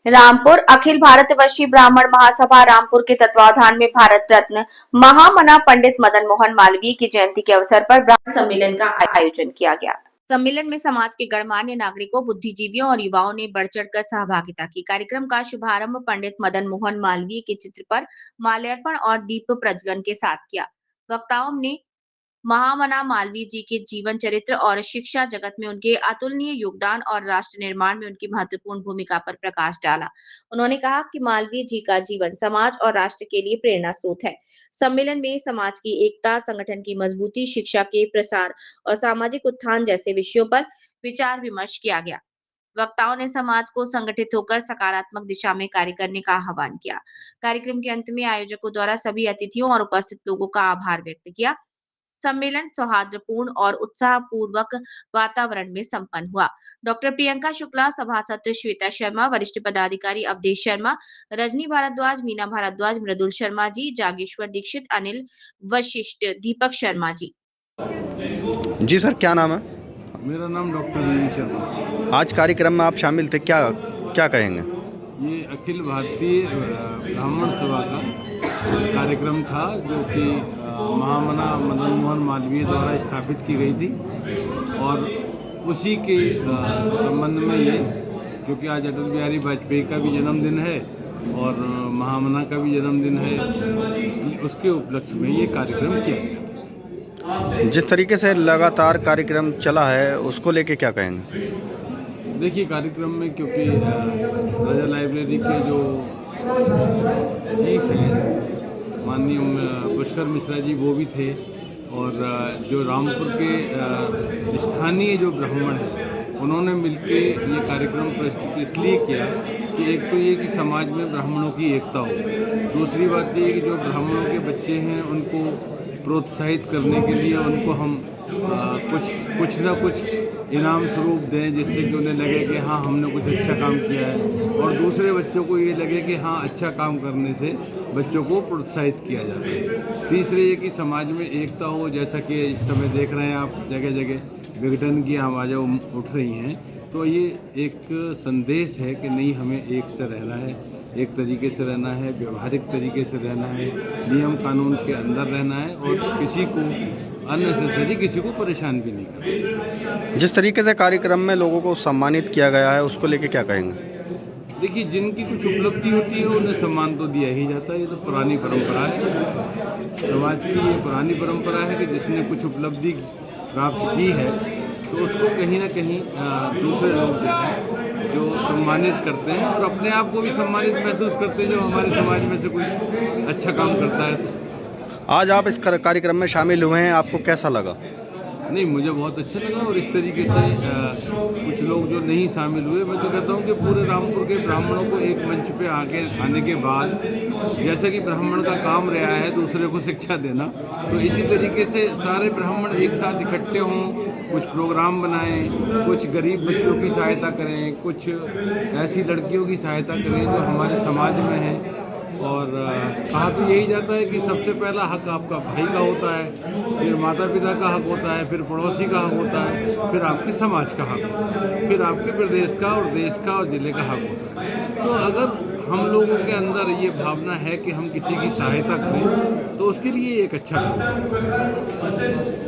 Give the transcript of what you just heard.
रामपुर अखिल भारतवर्षीय ब्राह्मण महासभा रामपुर के तत्वावधान में भारत रत्न महामना पंडित मदन मोहन मालवीय की जयंती के अवसर पर ब्राह्मण सम्मेलन का आयोजन किया गया। सम्मेलन में समाज के गणमान्य नागरिकों, बुद्धिजीवियों और युवाओं ने बढ़ चढ़कर सहभागिता की। कार्यक्रम का शुभारंभ पंडित मदन मोहन मालवीय के चित्र पर माल्यार्पण और दीप प्रज्वलन के साथ किया। वक्ताओं ने महामना मालवीय जी के जीवन चरित्र और शिक्षा जगत में उनके अतुलनीय योगदान और राष्ट्र निर्माण में उनकी महत्वपूर्ण भूमिका पर प्रकाश डाला। उन्होंने कहा कि मालवीय जी का जीवन समाज और राष्ट्र के लिए प्रेरणा स्रोत है। सम्मेलन में समाज की एकता, संगठन की मजबूती, शिक्षा के प्रसार और सामाजिक उत्थान जैसे विषयों पर विचार विमर्श किया गया। वक्ताओं ने समाज को संगठित होकर सकारात्मक दिशा में कार्य करने का आह्वान किया। कार्यक्रम के अंत में आयोजकों द्वारा सभी अतिथियों और उपस्थित लोगों का आभार व्यक्त किया। सम्मेलन सौहार्दपूर्ण और उत्साहपूर्वक वातावरण में संपन्न हुआ। डॉक्टर प्रियंका शुक्ला, सभासद श्वेता शर्मा, वरिष्ठ पदाधिकारी अवधेश शर्मा, रजनी भारद्वाज, मीना भारद्वाज, मृदुल शर्मा जी, जागेश्वर दीक्षित, अनिल वशिष्ठ, दीपक शर्मा जी। जी सर, क्या नाम है? मेरा नाम डॉक्टर वीवी शर्मा। आज कार्यक्रम में आप शामिल थे, क्या क्या कहेंगे? ये अखिल भारतीय ब्राह्मण सभा का कार्यक्रम था जो कि महामना मदन मोहन मालवीय द्वारा स्थापित की गई थी और उसी के संबंध में ये, क्योंकि आज अटल बिहारी वाजपेयी का भी जन्मदिन है और महामना का भी जन्मदिन है, इसलिए उसके उपलक्ष्य में ये कार्यक्रम किया गया। जिस तरीके से लगातार कार्यक्रम चला है उसको लेके क्या कहेंगे? देखिए, कार्यक्रम में क्योंकि राजा लाइब्रेरी के जो चीफ हैं माननीय पुष्कर मिश्रा जी, वो भी थे और जो रामपुर के स्थानीय जो ब्राह्मण हैं उन्होंने मिलके ये कार्यक्रम प्रस्तुत इसलिए किया कि एक तो ये कि समाज में ब्राह्मणों की एकता हो, दूसरी बात ये कि जो ब्राह्मणों के बच्चे हैं उनको प्रोत्साहित करने के लिए उनको हम कुछ ना कुछ इनाम स्वरूप दें, जिससे कि उन्हें लगे कि हाँ हमने कुछ अच्छा काम किया है और दूसरे बच्चों को ये लगे कि हाँ अच्छा काम करने से बच्चों को प्रोत्साहित किया जाता है। तीसरे ये कि समाज में एकता हो, जैसा कि इस समय देख रहे हैं आप जगह जगह विघटन की आवाज़ें उठ रही हैं, तो ये एक संदेश है कि नहीं, हमें एक से रहना है, एक तरीके से रहना है, व्यवहारिक तरीके से रहना है, नियम कानून के अंदर रहना है और किसी को अननेसेसरी किसी को परेशान भी नहीं करना। जिस तरीके से कार्यक्रम में लोगों को सम्मानित किया गया है उसको लेके क्या कहेंगे? देखिए, जिनकी कुछ उपलब्धि होती है उन्हें सम्मान तो दिया ही जाता है, ये तो पुरानी परंपरा है समाज की। ये पुरानी परंपरा है कि जिसने कुछ उपलब्धि प्राप्त की है तो उसको कहीं ना कहीं दूसरे लोग जो हैं जो सम्मानित करते हैं और अपने आप को भी सम्मानित महसूस करते हैं जो हमारे समाज में से कोई अच्छा काम करता है। आज आप इस कार्यक्रम में शामिल हुए हैं, आपको कैसा लगा? नहीं, मुझे बहुत अच्छा लगा और इस तरीके से कुछ लोग जो नहीं शामिल हुए, मैं तो कहता हूँ कि पूरे रामपुर के ब्राह्मणों को एक मंच पे आके आने के बाद, जैसा कि ब्राह्मण का काम रहा है दूसरे को शिक्षा देना, तो इसी तरीके से सारे ब्राह्मण एक साथ इकट्ठे हों, कुछ प्रोग्राम बनाएं, कुछ गरीब बच्चों की सहायता करें, कुछ ऐसी लड़कियों की सहायता करें जो हमारे समाज में हैं। और कहा तो यही जाता है कि सबसे पहला हक आपका भाई का होता है, फिर माता पिता का हक होता है, फिर पड़ोसी का हक होता है, फिर आपके समाज का हक होता है, फिर आपके प्रदेश का और देश का और जिले का हक होता है। तो अगर हम लोगों के अंदर ये भावना है कि हम किसी की सहायता करें तो उसके लिए एक अच्छा काम है।